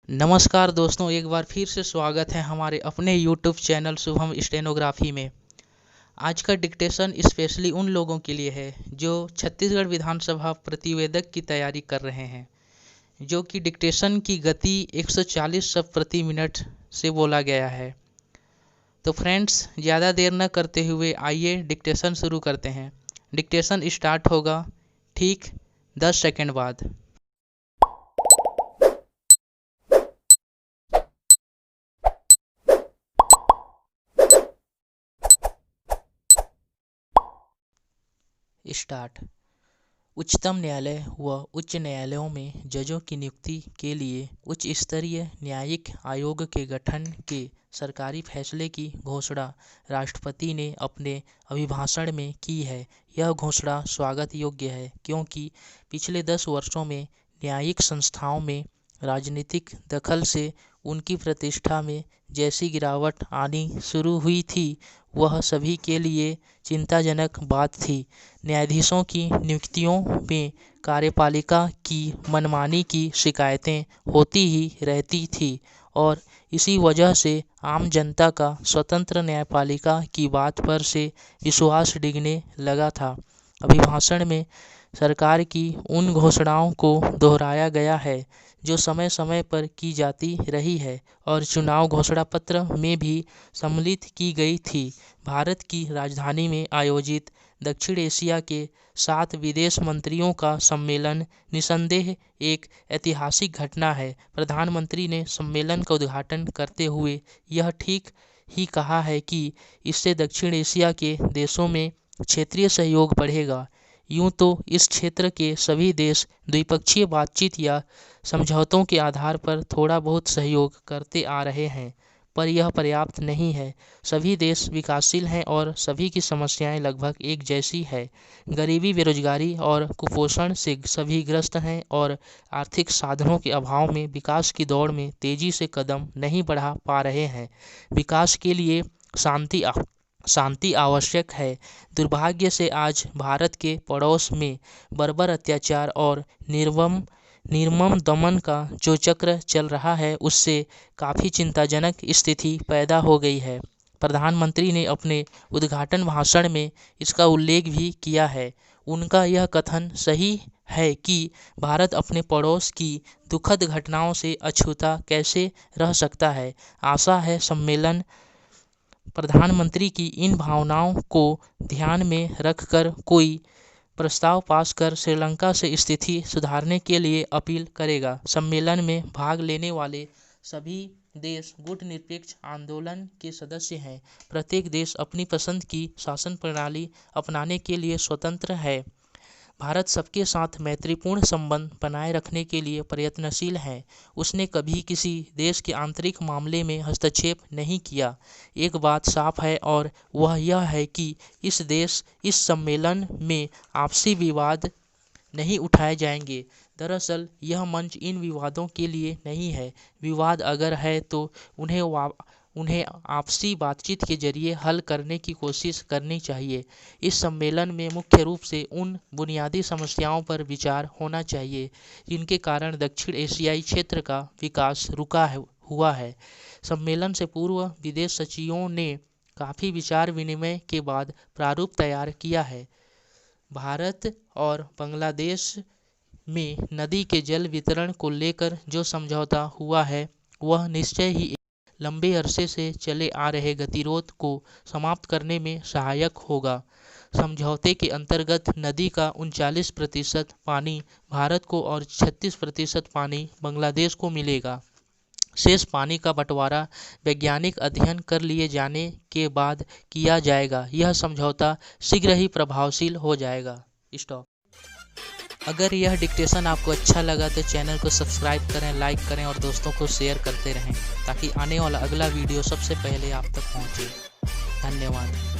नमस्कार दोस्तों, एक बार फिर से स्वागत है हमारे अपने YouTube चैनल शुभम स्टेनोग्राफी में। आज का डिक्टेशन स्पेशली उन लोगों के लिए है जो छत्तीसगढ़ विधानसभा प्रतिवेदक की तैयारी कर रहे हैं, जो कि डिक्टेशन की गति 140 शब्द प्रति मिनट से बोला गया है। तो फ्रेंड्स, ज़्यादा देर न करते हुए आइए डिक्टेशन शुरू करते हैं। डिक्टेशन स्टार्ट होगा ठीक 10 सेकंड बाद। स्टार्ट। उच्चतम न्यायालय व उच्च न्यायालयों में जजों की नियुक्ति के लिए उच्च स्तरीय न्यायिक आयोग के गठन के सरकारी फैसले की घोषणा राष्ट्रपति ने अपने अभिभाषण में की है। यह घोषणा स्वागत योग्य है, क्योंकि पिछले 10 वर्षों में न्यायिक संस्थाओं में राजनीतिक दखल से उनकी प्रतिष्ठा में जैसी गिरावट आनी शुरू हुई थी, वह सभी के लिए चिंताजनक बात थी। न्यायाधीशों की नियुक्तियों में कार्यपालिका की मनमानी की शिकायतें होती ही रहती थी और इसी वजह से आम जनता का स्वतंत्र न्यायपालिका की बात पर से विश्वास डिगने लगा था। अभिभाषण में सरकार की उन घोषणाओं को दोहराया गया है जो समय समय पर की जाती रही है और चुनाव घोषणा पत्र में भी सम्मिलित की गई थी। भारत की राजधानी में आयोजित दक्षिण एशिया के 7 विदेश मंत्रियों का सम्मेलन निसंदेह एक ऐतिहासिक घटना है। प्रधानमंत्री ने सम्मेलन का उद्घाटन करते हुए यह ठीक ही कहा है कि इससे दक्षिण एशिया के देशों में क्षेत्रीय सहयोग बढ़ेगा। यूं तो इस क्षेत्र के सभी देश द्विपक्षीय बातचीत या समझौतों के आधार पर थोड़ा बहुत सहयोग करते आ रहे हैं, पर यह पर्याप्त नहीं है। सभी देश विकासशील हैं और सभी की समस्याएं लगभग एक जैसी है। गरीबी, बेरोजगारी और कुपोषण से सभी ग्रस्त हैं और आर्थिक साधनों के अभाव में विकास की दौड़ में तेजी से कदम नहीं बढ़ा पा रहे हैं। विकास के लिए शांति आवश्यक है। दुर्भाग्य से आज भारत के पड़ोस में बर्बर अत्याचार और निर्मम दमन का जो चक्र चल रहा है, उससे काफ़ी चिंताजनक स्थिति पैदा हो गई है। प्रधानमंत्री ने अपने उद्घाटन भाषण में इसका उल्लेख भी किया है। उनका यह कथन सही है कि भारत अपने पड़ोस की दुखद घटनाओं से अछूता कैसे रह सकता है। आशा है सम्मेलन प्रधानमंत्री की इन भावनाओं को ध्यान में रखकर कोई प्रस्ताव पास कर श्रीलंका से स्थिति सुधारने के लिए अपील करेगा। सम्मेलन में भाग लेने वाले सभी देश गुटनिरपेक्ष आंदोलन के सदस्य हैं। प्रत्येक देश अपनी पसंद की शासन प्रणाली अपनाने के लिए स्वतंत्र है। भारत सबके साथ मैत्रीपूर्ण संबंध बनाए रखने के लिए प्रयत्नशील है। उसने कभी किसी देश के आंतरिक मामले में हस्तक्षेप नहीं किया। एक बात साफ है और वह यह है कि इस सम्मेलन में आपसी विवाद नहीं उठाए जाएंगे। दरअसल यह मंच इन विवादों के लिए नहीं है। विवाद अगर है तो उन्हें आपसी बातचीत के जरिए हल करने की कोशिश करनी चाहिए। इस सम्मेलन में मुख्य रूप से उन बुनियादी समस्याओं पर विचार होना चाहिए जिनके कारण दक्षिण एशियाई क्षेत्र का विकास रुका हुआ है। सम्मेलन से पूर्व विदेश सचिवों ने काफ़ी विचार विनिमय के बाद प्रारूप तैयार किया है। भारत और बांग्लादेश में नदी के जल वितरण को लेकर जो समझौता हुआ है, वह निश्चय ही लंबे अरसे से चले आ रहे गतिरोध को समाप्त करने में सहायक होगा। समझौते के अंतर्गत नदी का 39% पानी भारत को और 36% पानी बांग्लादेश को मिलेगा। शेष पानी का बंटवारा वैज्ञानिक अध्ययन कर लिए जाने के बाद किया जाएगा। यह समझौता शीघ्र ही प्रभावशील हो जाएगा। स्टॉप। अगर यह डिक्टेशन आपको अच्छा लगा तो चैनल को सब्सक्राइब करें, लाइक करें और दोस्तों को शेयर करते रहें, ताकि आने वाला अगला वीडियो सबसे पहले आप तक पहुंचे। धन्यवाद।